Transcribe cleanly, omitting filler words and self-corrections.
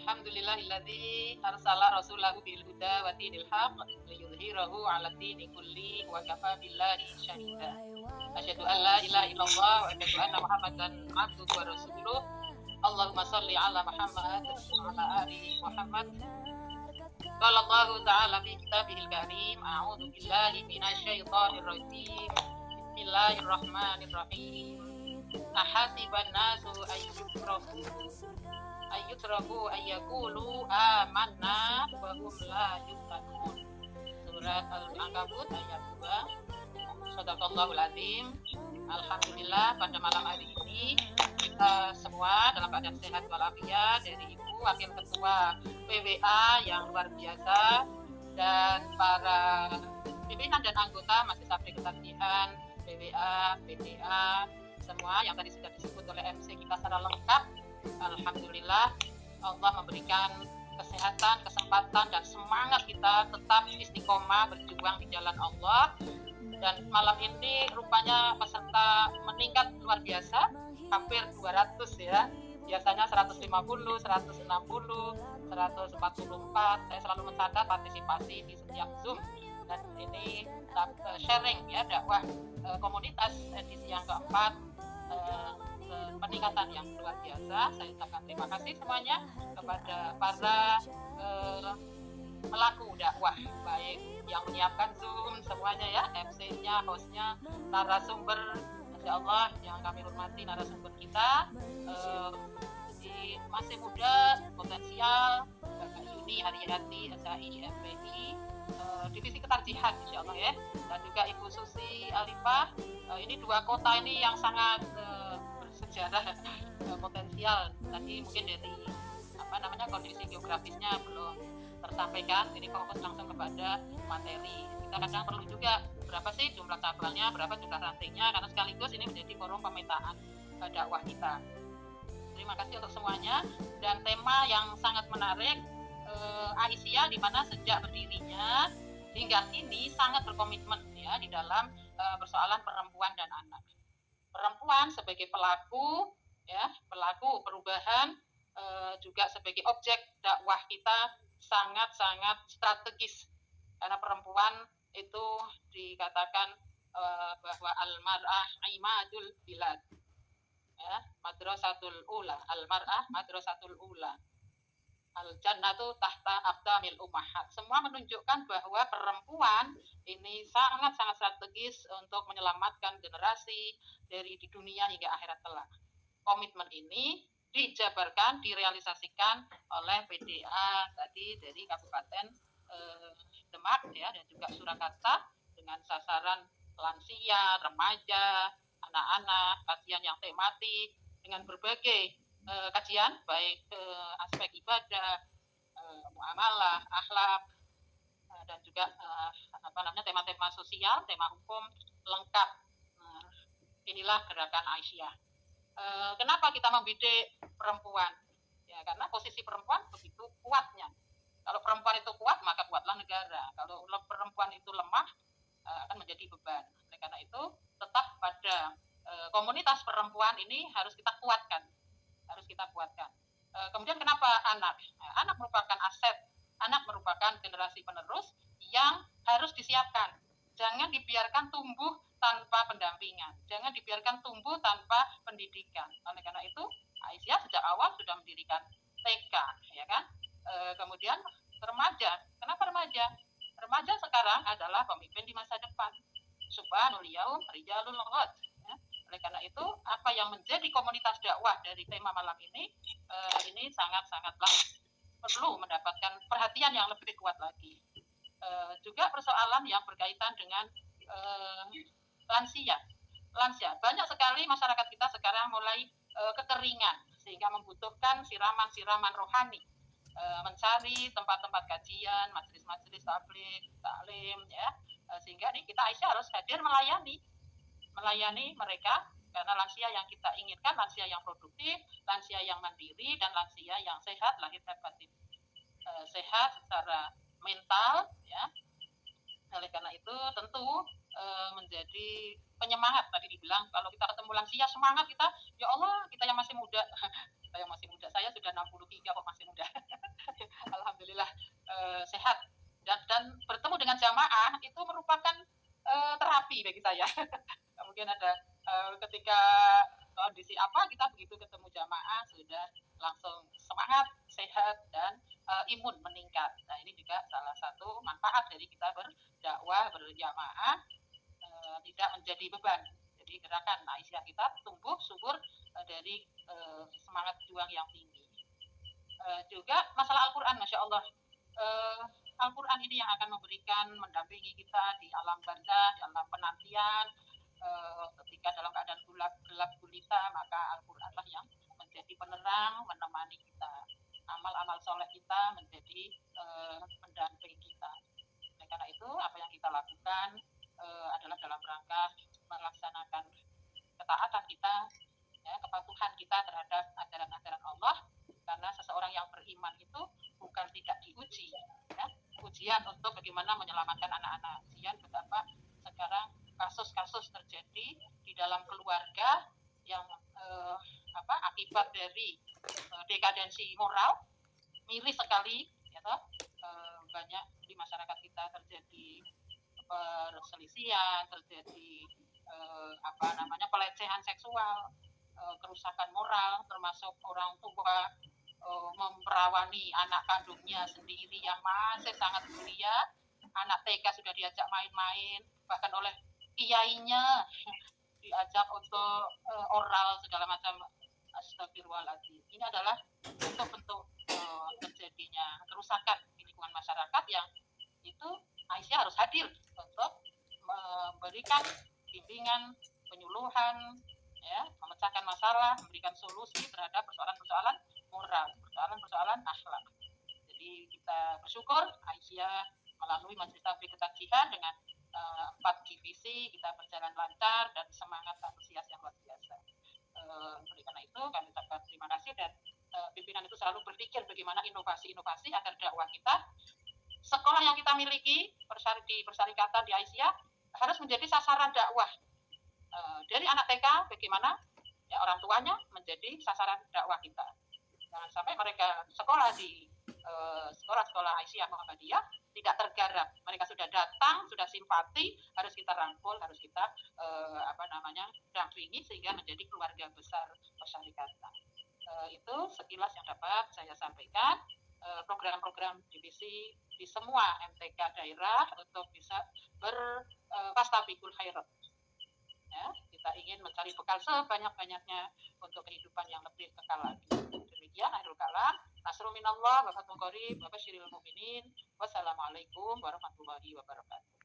Alhamdulillahilladzi arsala rasulahu bil huda wa dinil haqq liyudhhirahu 'ala dini kulli wa kafa billahi syahida. Asyhadu an la ilaha illallah wa asyhadu anna Muhammadan abduhu wa rasuluh. Allahumma shalli 'ala Muhammad wa 'ala ali Muhammad. Qala Allah ta'ala fi kitabihil karim, a'udzu billahi minasy syaithanir rajim. Bismillahirrahmanirrahim. Ahasiban nasu ayyutraku ayyaqulu amanna wa hum la yuftanun. Surat Al-Ankabut ayat 2. Shadaqallahul azim. Alhamdulillah pada malam hari ini kita semua dalam keadaan sehat walafiat, dari Ibu Wakil Ketua PWA yang luar biasa dan para pimpinan dan anggota Majelis Tabligh Ketagihan, PWA, PTA, semua yang tadi sudah disebut oleh MC kita secara lengkap. Alhamdulillah Allah memberikan kesehatan, kesempatan dan semangat kita tetap istiqomah berjuang di jalan Allah. Dan malam ini rupanya peserta meningkat luar biasa, hampir 200 ya. Biasanya 150, 160, 144. Saya selalu mencatat partisipasi di setiap Zoom. Dan ini sharing ya, dakwah komunitas edisi yang keempat, peningkatan yang luar biasa. Saya ucapkan terima kasih semuanya kepada para pelaku dakwah, baik yang menyiapkan Zoom semuanya ya, MC-nya, host-nya, narasumber, Masya Allah yang kami hormati narasumber kita, masih muda, potensial, Mbak Yuni Haryati, SAI, FPI, Divisi Ketarjihan Insya Allah ya, dan juga Ibu Susi Alifah. Ini dua kota ini yang sangat bersejarah, potensial. Tadi mungkin dari kondisi geografisnya belum tersampaikan, jadi fokus langsung kepada materi. Kita kadang perlu juga berapa sih jumlah cabangnya, berapa jumlah rantingnya, karena sekaligus ini menjadi forum pemetaan dakwah kita. Terima kasih untuk semuanya. Dan tema yang sangat menarik, Aisyah, di mana sejak berdirinya hingga kini sangat berkomitmen ya di dalam persoalan perempuan dan anak. Perempuan sebagai pelaku ya, pelaku perubahan, juga sebagai objek dakwah kita sangat-sangat strategis, karena perempuan itu dikatakan bahwa al-mar'ah imadul bilad ya, madrasatul ula, al-mar'ah madrasatul ula, al-jannatu tahta aqdamil ummahat. Semua menunjukkan bahwa perempuan ini sangat-sangat strategis untuk menyelamatkan generasi dari di dunia hingga akhirat kelak. Komitmen ini dijabarkan, direalisasikan oleh PDA tadi dari Kabupaten Demak ya, dan juga Surakarta dengan sasaran lansia, remaja, anak-anak, kajian yang tematik dengan berbagai kajian, baik aspek ibadah, muamalah, akhlak, dan juga tema-tema sosial, tema hukum lengkap. Inilah gerakan Aisyah. Kenapa kita membidik perempuan? Ya, karena posisi perempuan begitu kuatnya. Kalau perempuan itu kuat, maka kuatlah negara. Kalau perempuan itu lemah, akan menjadi beban. Oleh karena itu, tetap pada komunitas perempuan ini harus kita kuatkan. Kemudian kenapa anak? Anak merupakan aset. Anak merupakan generasi penerus yang harus disiapkan. Jangan dibiarkan tumbuh tanpa pendampingan, jangan dibiarkan tumbuh tanpa pendidikan. Oleh karena itu, Aisyah sejak awal sudah mendirikan TK, ya kan? Kemudian remaja. Kenapa remaja? Remaja sekarang adalah pemimpin di masa depan. Subhanul yaum rijalul ghad. Ya. Oleh karena itu, apa yang menjadi komunitas dakwah dari tema malam ini sangat-sangatlah perlu mendapatkan perhatian yang lebih kuat lagi. Juga persoalan yang berkaitan dengan lansia. Banyak sekali masyarakat kita sekarang mulai kekeringan, sehingga membutuhkan siraman-siraman rohani, mencari tempat-tempat kajian, majelis-majelis tabligh, taklim ya, sehingga nih kita Aisyah harus hadir melayani mereka, karena lansia yang kita inginkan lansia yang produktif, lansia yang mandiri, dan lansia yang sehat lahir dan batin, sehat secara mental ya. Oleh karena itu tentu menjadi penyemangat. Tadi dibilang kalau kita ketemu lansia semangat kita, ya Allah kita yang masih muda. Saya masih muda, saya sudah 63 kok masih muda. alhamdulillah sehat, dan bertemu dengan jamaah itu merupakan terapi bagi saya. Mungkin ada ketika kondisi apa kita begitu ketemu jamaah sudah langsung semangat, sehat, dan imun meningkat. Nah, ini juga salah satu manfaat dari kita berdakwah berjamaah, tidak menjadi beban. Jadi gerakan Aisyah kita tumbuh subur dari semangat juang yang tinggi. Juga masalah Al-Quran, Masya Allah. Al-Quran ini yang akan memberikan, mendampingi kita di alam barzah, di alam penantian. Ketika dalam keadaan gelap gulita, maka Al-Quran lah yang menjadi penerang, menemani kita. Amal-amal soleh kita menjadi pendamping kita. Oleh karena itu, apa yang kita lakukan adalah dalam rangka melaksanakan ketaatan kita, ya, kepatuhan kita terhadap ajaran-ajaran Allah. Karena seseorang yang beriman itu bukan tidak diuji, ya. Ujian untuk bagaimana menyelamatkan anak-anak. Ujian betapa sekarang kasus-kasus terjadi di dalam keluarga yang akibat dari dekadensi moral, miris sekali, ya toh. Banyak di masyarakat kita terjadi perselisihan, terjadi pelecehan seksual, kerusakan moral, termasuk orang tua memperawani anak kandungnya sendiri yang masih sangat belia. Anak TK sudah diajak main-main, bahkan oleh kiainya diajak untuk oral segala macam. Astagfirullahaladzim. Ini adalah bentuk-bentuk terjadinya kerusakan di lingkungan masyarakat yang itu Aisyah harus hadir untuk memberikan bimbingan, penyuluhan, ya, memecahkan masalah, memberikan solusi terhadap persoalan-persoalan moral, persoalan-persoalan akhlak. Jadi kita bersyukur Aisyah melalui Majelis Tabligh Ketagihan dengan 4 divisi kita berjalan lancar dan semangat antusias yang luar biasa. Oleh karena itu kami ucapkan terima kasih, dan pimpinan itu selalu berpikir bagaimana inovasi-inovasi agar dakwah kita, sekolah yang kita miliki di persyarikatan di Aisyah harus menjadi sasaran dakwah. Dari anak TK bagaimana ya, orang tuanya menjadi sasaran dakwah kita. Jangan sampai mereka sekolah di sekolah-sekolah Aisyah Muhammadiyah tidak tergarap. Mereka sudah datang, sudah simpati, harus kita rangkul, harus kita dampingi sehingga menjadi keluarga besar persyarikatan. Itu sekilas yang dapat saya sampaikan. Program-program divisi di semua MTK daerah untuk bisa berfastabiqul khairat. Ya, kita ingin mencari bekal sebanyak-banyaknya untuk kehidupan yang lebih kekal lagi. Demikian akhirul kalam. Nasrul minallah wa fathun qarib wa basyiril mu'minin. Wassalamualaikum warahmatullahi wabarakatuh.